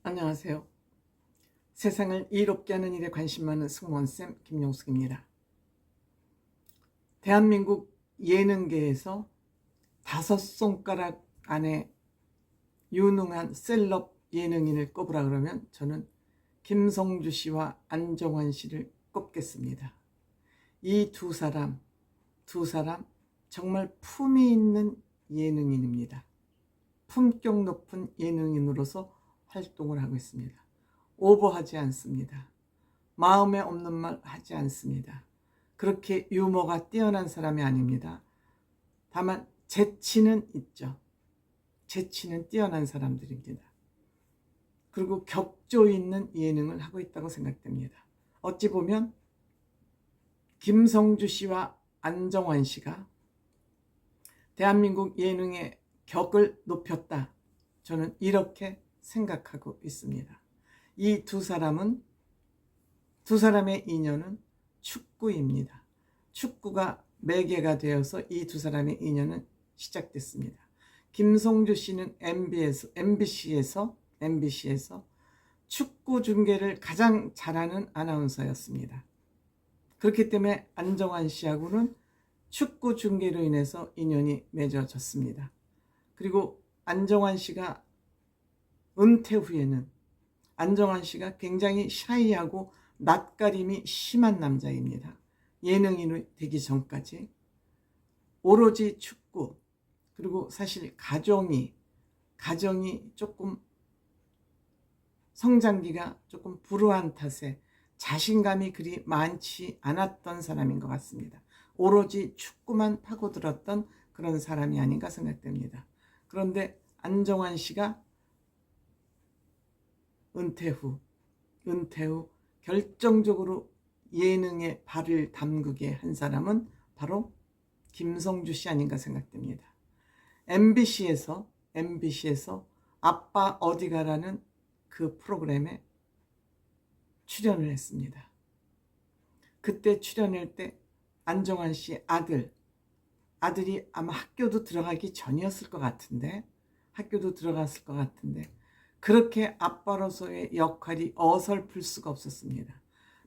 안녕하세요. 세상을 이롭게 하는 일에 관심 많은 승무원쌤 김용숙입니다. 대한민국 예능계에서 5손가락 안에 유능한 셀럽 예능인을 꼽으라 그러면 저는 김성주 씨와 안정환 씨를 꼽겠습니다. 이 두 사람 정말 품이 있는 예능인입니다. 품격 높은 예능인으로서 활동을 하고 있습니다. 오버하지 않습니다. 마음에 없는 말 하지 않습니다. 그렇게 유머가 뛰어난 사람이 아닙니다. 다만 재치는 있죠. 재치는 뛰어난 사람들입니다. 그리고 격조 있는 예능을 하고 있다고 생각됩니다. 어찌 보면 김성주 씨와 안정환 씨가 대한민국 예능의 격을 높였다. 저는 이렇게 생각하고 있습니다. 이 두 사람의 인연은 축구입니다. 축구가 매개가 되어서 이 두 사람의 인연은 시작됐습니다. 김성주 씨는 MBC에서 축구 중계를 가장 잘하는 아나운서였습니다. 그렇기 때문에 안정환 씨하고는 축구 중계로 인해서 인연이 맺어졌습니다. 그리고 안정환 씨가 은퇴 후에는 안정환 씨가 굉장히 샤이하고 낯가림이 심한 남자입니다. 예능인이 되기 전까지 오로지 축구, 그리고 사실 가정이 조금 성장기가 조금 불우한 탓에 자신감이 그리 많지 않았던 사람인 것 같습니다. 오로지 축구만 파고들었던 그런 사람이 아닌가 생각됩니다. 그런데 안정환 씨가 은퇴 후 결정적으로 예능에 발을 담그게 한 사람은 바로 김성주 씨 아닌가 생각됩니다. MBC에서 아빠 어디가라는 그 프로그램에 출연을 했습니다. 그때 출연할 때 안정환 씨 아들이 아마 학교도 들어갔을 것 같은데 그렇게 아빠로서의 역할이 어설플 수가 없었습니다.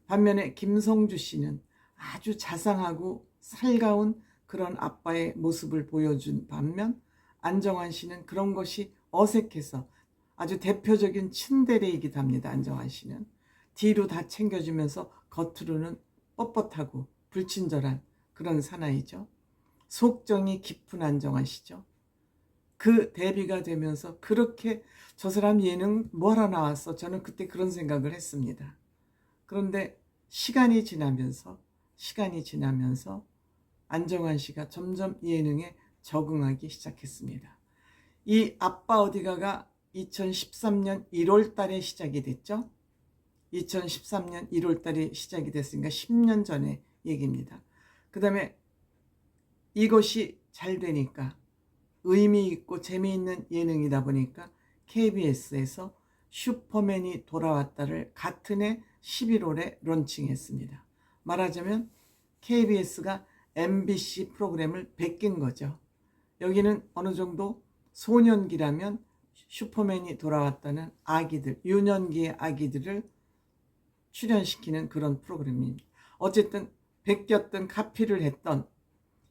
반면에 김성주 씨는 아주 자상하고 살가운 그런 아빠의 모습을 보여준 반면 안정환 씨는 그런 것이 어색해서 아주 대표적인 츤데레이기도 합니다. 안정환 씨는 뒤로 다 챙겨주면서 겉으로는 뻣뻣하고 불친절한 그런 사나이죠. 속정이 깊은 안정환 씨죠. 그 대비가 되면서 그렇게 저 사람 예능 뭐하러 나왔어? 저는 그때 그런 생각을 했습니다. 그런데 시간이 지나면서 안정환 씨가 점점 예능에 적응하기 시작했습니다. 이 아빠 어디가가 2013년 1월 달에 시작이 됐죠. 2013년 1월 달에 시작이 됐으니까 10년 전의 얘기입니다. 그 다음에 이것이 잘 되니까 의미 있고 재미있는 예능이다 보니까 KBS에서 슈퍼맨이 돌아왔다를 같은 해 11월에 론칭했습니다. 말하자면 KBS가 MBC 프로그램을 베낀 거죠. 여기는 어느 정도 소년기라면 슈퍼맨이 돌아왔다는 아기들, 유년기의 아기들을 출연시키는 그런 프로그램입니다. 어쨌든 베꼈던 카피를 했던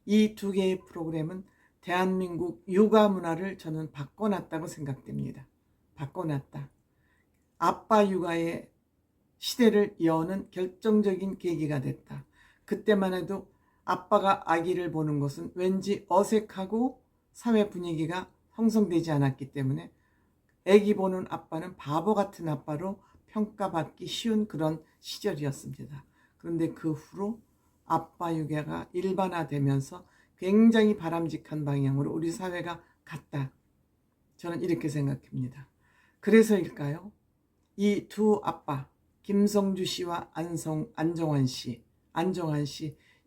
이 두 개의 프로그램은 대한민국 육아 문화를 저는 바꿔놨다고 생각됩니다. 바꿔놨다. 아빠 육아의 시대를 여는 결정적인 계기가 됐다. 그때만 해도 아빠가 아기를 보는 것은 왠지 어색하고 사회 분위기가 형성되지 않았기 때문에 아기 보는 아빠는 바보 같은 아빠로 평가받기 쉬운 그런 시절이었습니다. 그런데 그 후로 아빠 육아가 일반화되면서 굉장히 바람직한 방향으로 우리 사회가 갔다. 저는 이렇게 생각합니다. 그래서일까요? 이 두 아빠, 김성주 씨와 안정환 씨,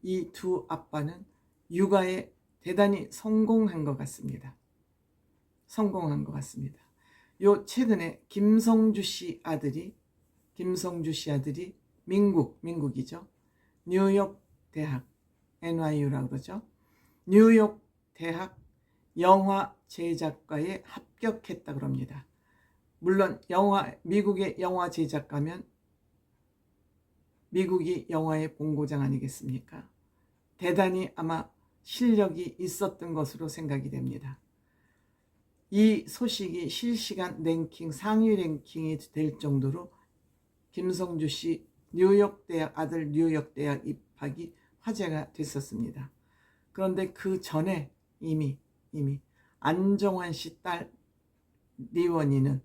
이 두 아빠는 육아에 대단히 성공한 것 같습니다. 요 최근에 김성주 씨 아들이 미국이죠. 뉴욕 대학, NYU라고 그러죠. 뉴욕 대학 영화 제작과에 합격했다 그럽니다. 물론 미국의 영화 제작가면 미국이 영화의 본고장 아니겠습니까? 대단히 아마 실력이 있었던 것으로 생각이 됩니다. 이 소식이 실시간 랭킹 상위 랭킹이 될 정도로 김성주 씨 아들 뉴욕 대학 입학이 화제가 됐었습니다. 그런데 그 전에 이미 안정환 씨 딸 리원이는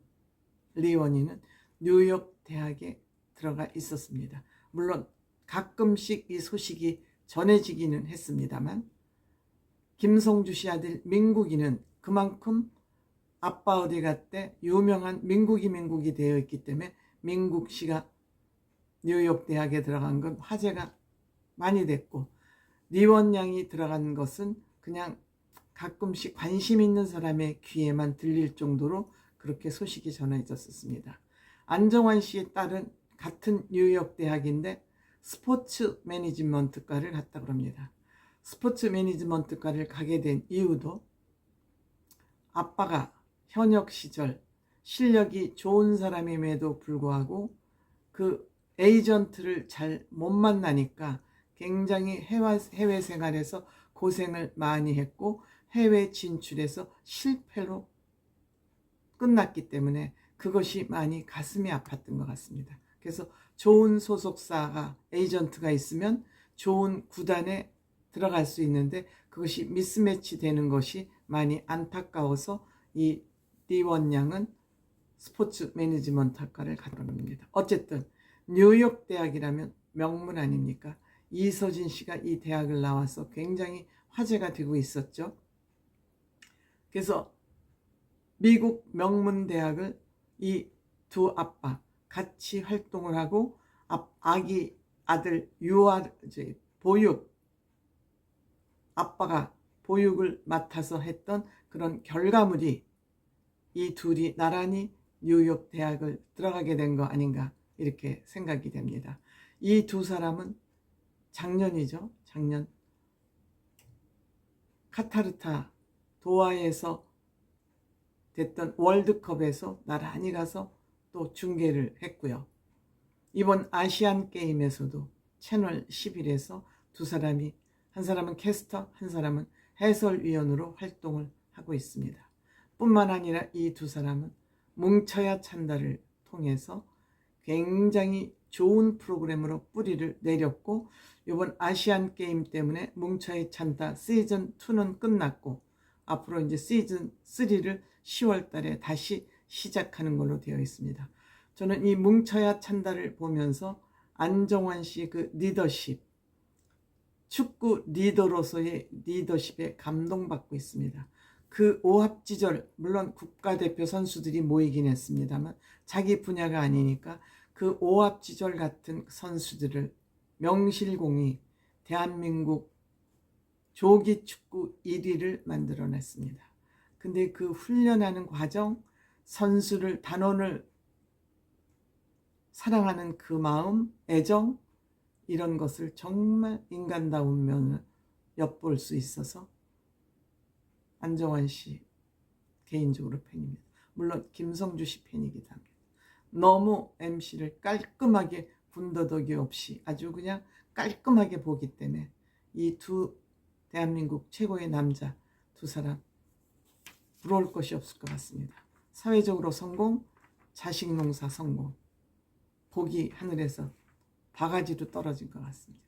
뉴욕 대학에 들어가 있었습니다. 물론 가끔씩 이 소식이 전해지기는 했습니다만 김성주 씨 아들 민국이는 그만큼 아빠 어디 갔대 유명한 민국이 되어 있기 때문에 민국 씨가 뉴욕 대학에 들어간 건 화제가 많이 됐고, 리원 양이 들어간 것은 그냥 가끔씩 관심 있는 사람의 귀에만 들릴 정도로 그렇게 소식이 전해졌었습니다. 안정환 씨의 딸은 같은 뉴욕 대학인데 스포츠 매니지먼트과를 갔다고 합니다. 스포츠 매니지먼트과를 가게 된 이유도 아빠가 현역 시절 실력이 좋은 사람임에도 불구하고 그 에이전트를 잘 못 만나니까 굉장히 해외 생활에서 고생을 많이 했고 해외 진출에서 실패로 끝났기 때문에 그것이 많이 가슴이 아팠던 것 같습니다. 그래서 좋은 소속사가 에이전트가 있으면 좋은 구단에 들어갈 수 있는데 그것이 미스매치 되는 것이 많이 안타까워서 이 리원 양은 스포츠 매니지먼트 학과를 갔던 겁니다. 어쨌든 뉴욕 대학이라면 명문 아닙니까? 이서진 씨가 이 대학을 나와서 굉장히 화제가 되고 있었죠. 그래서 미국 명문 대학을 이 두 아빠 같이 활동을 하고 아들 보육, 아빠가 보육을 맡아서 했던 그런 결과물이 이 둘이 나란히 뉴욕 대학을 들어가게 된 거 아닌가 이렇게 생각이 됩니다. 이 두 사람은 작년 카타르타 도하에서 됐던 월드컵에서 나란히 가서 또 중계를 했고요. 이번 아시안 게임에서도 채널 11에서 두 사람이, 한 사람은 캐스터, 한 사람은 해설위원으로 활동을 하고 있습니다. 뿐만 아니라 이 두 사람은 뭉쳐야 찬다를 통해서 굉장히 좋은 프로그램으로 뿌리를 내렸고, 이번 아시안 게임 때문에 뭉쳐야 찬다 시즌 2는 끝났고 앞으로 이제 시즌 3를 10월 달에 다시 시작하는 걸로 되어 있습니다. 저는 이 뭉쳐야 찬다를 보면서 안정환 씨의 그 리더십, 축구 리더로서의 리더십에 감동받고 있습니다. 그 오합지졸, 물론 국가대표 선수들이 모이긴 했습니다만 자기 분야가 아니니까 그 오합지졸 같은 선수들을 명실공히 대한민국 조기축구 1위를 만들어냈습니다. 근데 그 훈련하는 과정, 선수를, 단원을 사랑하는 그 마음, 애정, 이런 것을 정말 인간다운 면을 엿볼 수 있어서 안정환 씨 개인적으로 팬입니다. 물론 김성주 씨 팬이기도 합니다. 너무 MC를 깔끔하게 군더더기 없이 아주 그냥 깔끔하게 보기 때문에 이 두 대한민국 최고의 남자 두 사람 부러울 것이 없을 것 같습니다. 사회적으로 성공, 자식 농사 성공, 복이 하늘에서 바가지로 떨어진 것 같습니다.